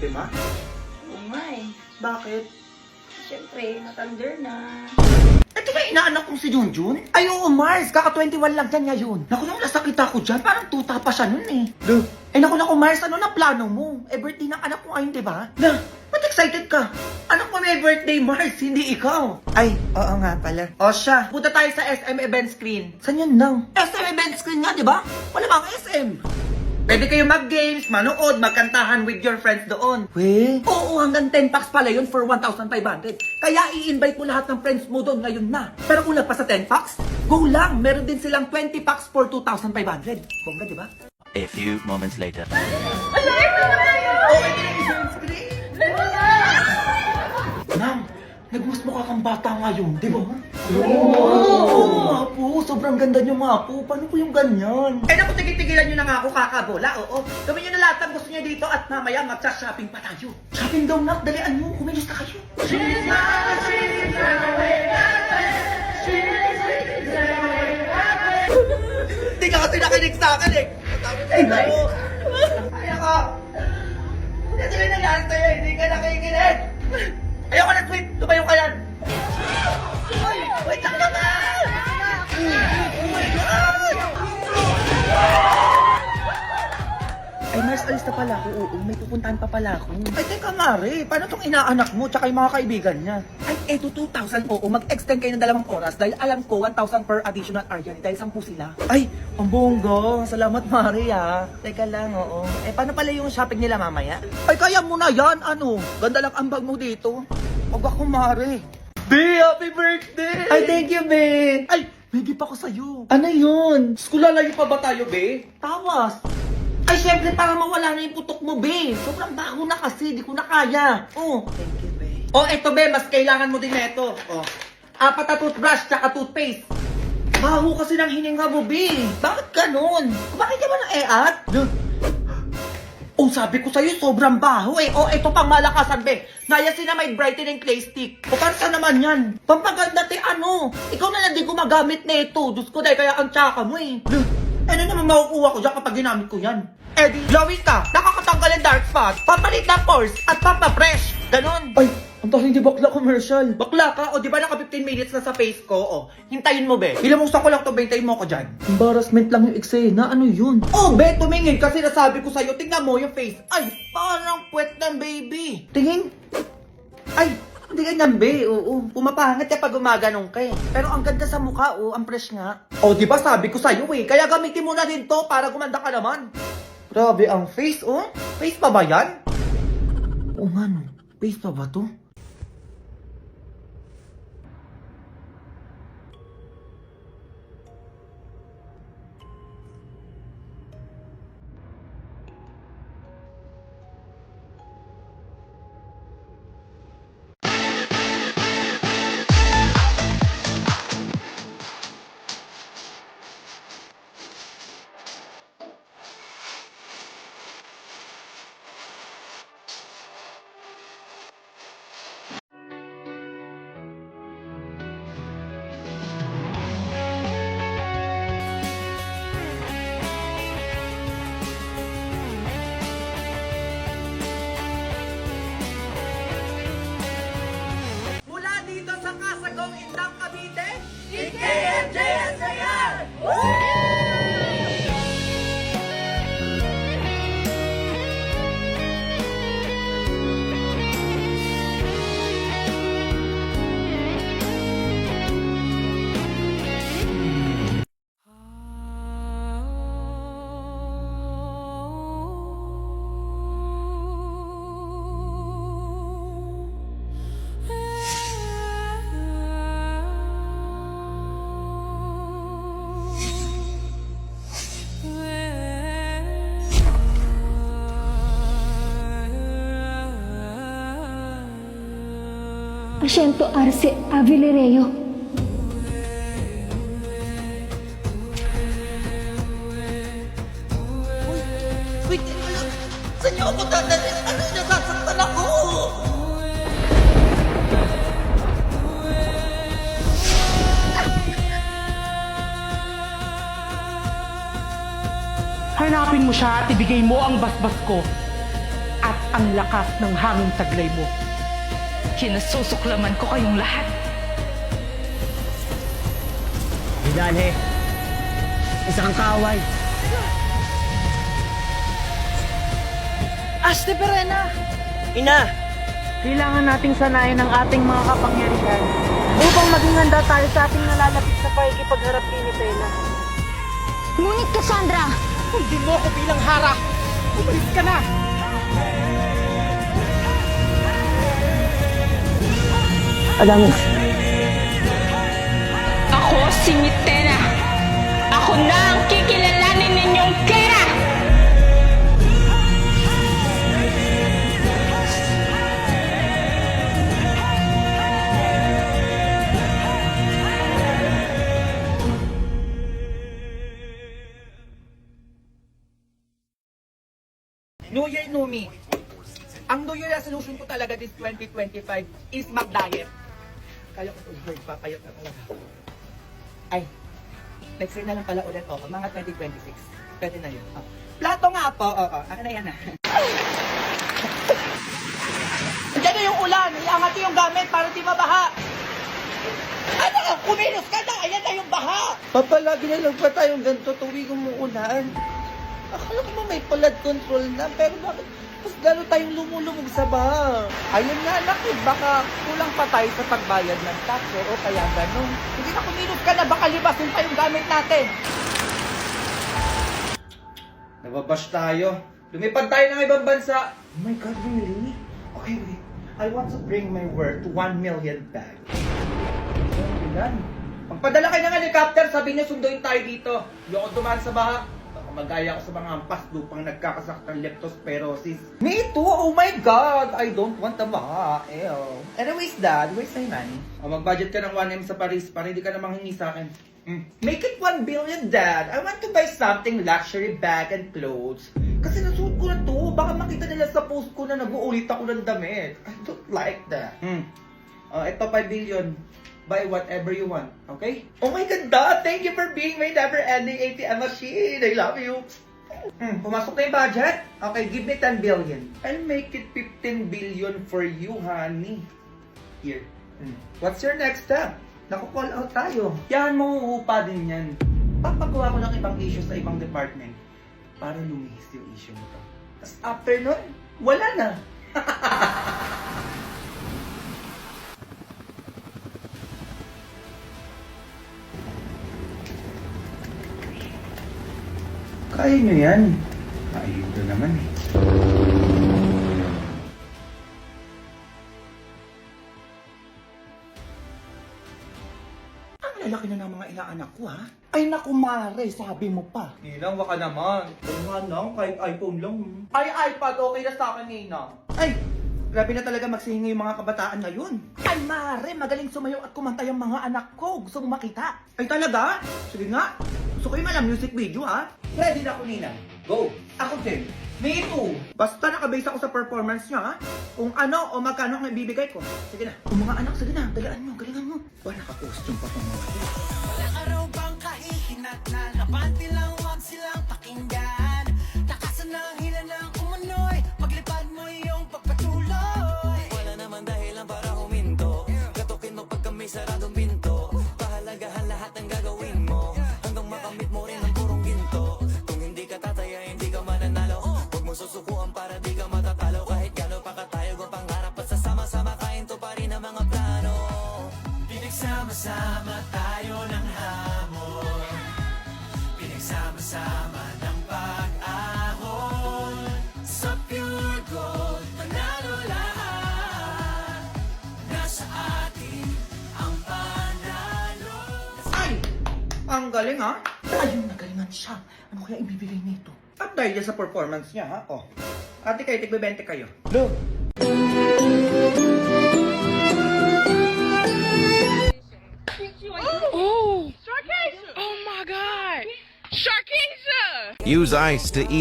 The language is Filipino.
ultima? Oo nga eh. Bakit? Siyempre, natandar na. Ito ba inaanak kong si Junjun? Ay oo, Mars. Kaka-21 lang dyan ngayon. Naku, nung nasakit ako dyan, parang tuta pa siya nun eh. Duh. Naku, Mars, ano na plano mo? Birthday ng anak ko ngayon, diba? Ba't excited ka? Anak mo may birthday, Mars, hindi ikaw. Ay, oo nga pala. O siya, punta tayo sa SM event screen. Saan yan lang? SM event screen nga, diba? Wala bang SM? Pwede kayo mag-games, manood, magkantahan with your friends doon. We? Oo, hanggang 10 packs pala yun for 1,500. Kaya i-invite mo lahat ng friends mo doon ngayon na. Pero kung nagpa sa 10 packs, go lang. Meron din silang 20 packs for 2,500. Bongga, di ba? A few moments later. Nang, nagmas mukha kang bata ngayon, di ba? Oo, mga po, sobrang ganda niyo mga po. Paano po yung ganyan? Naku, tigil-tigilan niyo na nga ako kakabola, oo. Gawin niyo na lahat ng gusto niyo dito at mamaya magsa-shopping pa tayo. Shopping daw, nak, dalian mo, kumilos na kayo. Hindi ka kasi nakinig sa akin eh. Ay, ako. Ay, ako. Ito yung nangyari sa'yo, hindi ka nakikinig. Ayoko na, sweet. Tumayo ka yan. Ay, wait lang naman. Oh my God. Ay, Mars, alis na pala ako. Oo, may pupuntahan pa pala ako. Ay, teka, Mari. Paano tong inaanak mo tsaka yung mga kaibigan niya? Ay, eto 2,000. Oo, mag-extend kayo ng 2 oras dahil alam ko 1,000 per additional area dahil 10 sila. Ay, ang bongga. Salamat, Mari, ha. Teka lang, oo. Paano pala yung shopping nila mamaya? Ay, kaya mo na yan. Ano? Ganda lang ang bag mo dito. Huwag ako, Mari. Be, happy birthday! Ay, thank you, Be. Ay, may gift ako sa'yo. Ano yun? School lalayo pa ba tayo, Be? Tawas. Ay, syempre, para mawala na yung putok mo, Be. Sobrang bago na kasi, di ko na kaya. Oh. Thank you, Be. Oh, eto, Be, mas kailangan mo din neto. Oh. 4 na toothbrush, tsaka toothpaste. Baho kasi ng hininga mo, Be. Bakit ganun? Bakit ka ba na-eat? Oh, sabi ko sa'yo, sobrang baho eh. Oh, eto pang malakasan, Be. Niacin na may brightening clay stick. O, para saan naman yan? Pampaganda, te, ano? Ikaw na lang di gumagamit nito. Diyos ko, dahil kaya ang tsaka mo eh. Ano naman makukuha ko dyan kapag ginamit ko yan? Eddie, glowing ka, nakakatanggal ng dark spot, papalit ng pores, at papapresh. Ganon. Ay, ang taling di bakla commercial. Bakla ka? O di ba naka 15 minutes na sa face ko? O, hintayin mo, Be. Ilamusta ko lang to, Be. Hintayin mo ko dyan. Embarrassment lang yung eksena. Ano yun? Oh, Be, tumingin kasi nasabi ko sa'yo. Tingnan mo yung face. Ay, parang puwet ng baby. Tingin. Ay, hindi ganyan, Be. Oo, pumapangit ka pag gumaganong ka eh. Pero ang ganda sa mukha, oh. Ang fresh nga. O, di ba sabi ko sa'yo eh. Kaya gamitin mo na din to para gumanda ka naman. Grabe ang face, oh. Face pa ba yan? Oo nga, no. Face pa ba to? Mula dito sa Kasagong Indang Cavite, IKMJS na yan! Asiento Arce Avilereo. Wait, saan niyo ako dadalhin? Ano, nasasaktan ako? Hanapin mo siya at ibigay mo ang basbas ko. At ang lakas ng hanging taglay mo. Kinasusuklaman ko kayong lahat. Hidane, isa kang kaaway. Asti Perena! Ina! Kailangan nating sanayin ang ating mga kapangyarihan upang maging handa tayo sa ating nalalapit na pakikipagharap ni Pela. Ngunit Cassandra, Hindi mo ako bilang harap! Umalis ka na! Adamus. Ako si Mitena. Ako na ang kikilalanin ninyong Kera! New Year, New Me. Ang New Year resolution ko talaga this 2025 is mag-diet. Kaya ko ito, papayat na talaga. Ay, next year na lang pala ulit ako, mga 2026. Pwede na yun. Oh. Plato nga po, oo. Akin na yan ah. Diyan na yung ulan, iangat yung gamit para di mabaha. Ano, kumilos ka na, ayan na yung baha. Papalagi na lang pa tayong ganito tuwing umuulan. Akala ko ba may flood control na, pero bakit mas lalo tayong lumulubog sa baha? Ayun nga anak, baka kulang pa tayo sa pagbayad ng tax o kaya ganun. Hindi na kumilos ka na, baka libasin pa yung gamit natin. Nababash tayo. Lumipad tayo ng ibang bansa. Oh my God, really? Okay, wait. I want to bring my work to 1 million back. Ilan? Magpadala kayo ng helicopter, sabi niyo sunduin tayo dito. Hindi ako dumaan sa baha. Magaya ko sa mga ampas lupang nagkakasaktan leptospirosis. Me too! Oh my God! I don't want the maha. Ew. Anyways, Dad, where's my money? O, mag-budget ka ng 1M sa Paris para hindi ka na manghingi sa akin. Make it 1 billion, Dad! I want to buy something luxury bag and clothes. Kasi nasuot ko na to. Baka makita nila sa post ko na nag-uulit ako ng damit. I don't like that. Ito 5 billion. Buy whatever you want, okay? Oh my God, Dad! Thank you for being my never-ending ATM machine! I love you! Pumasok na yung budget? Okay, give me 10 billion. I'll make it 15 billion for you, honey. Here. What's your next step? Naku-call out tayo. Yan, mauupa din yan. Papagawa ko ng ibang issue sa ibang department para lumihis yung issue nito. Tapos after nun, wala na. Kaya nyo yan. Ayuda naman eh. Ang lalaki na ng mga inaanak ko ha. Ay naku mare, sabi mo pa. Ninang, baka naman. Nga lang, kahit iPhone lang. Ay iPad, okay na sa akin Ninang. Ay, grabe na talaga magsihingi yung mga kabataan ngayon. Ay mare, magaling sumayaw at kumanta yung mga anak ko. Gusto mo makita? Ay talaga? Sige nga. Gusto ko yung malang music video ha. Ready na ako, Nina. Go! Ako din. Me too. Basta nakabase ako sa performance niya, ha? Kung ano o magkano ang ibibigay ko. Sige na. O mga anak, sige na. Galaan mo, galingan mo. Ba, naka-costume pa itong mga ito. Walang araw bang kahihinat na Labante lang, huwag silang pakinggan. Takasan ng hila ng umunoy Paglipad mo iyong pagpatuloy. Wala naman dahilan para huminto. Katukin mo pagka may saradong pinto. Pahalagahan lahat ng gagawin mo hanggang makamit mo rin ang purong ginto. Kung hindi ka tataya, hindi ka mananalo. Huwag mo susukuan para di ka matatalo. Kahit gano'n pa katayog ang pangarap at sasama-sama kainto pa rin ang mga plano. Pinagsama-sama tayo ng hamon. Pinagsama-sama ng pag-ahon. Sa pure gold, panalo lahat. Nasa atin ang panalo. Ay! Ang galing, ha? Ayun, nagalingan siya. Ano kaya ibibigay nito? At dahil yan sa performance niya, ha? Oh. Ate kayo, tigbe-20 kayo. Look! Oh! Oh my God! Sharkeisha! Use ice to ease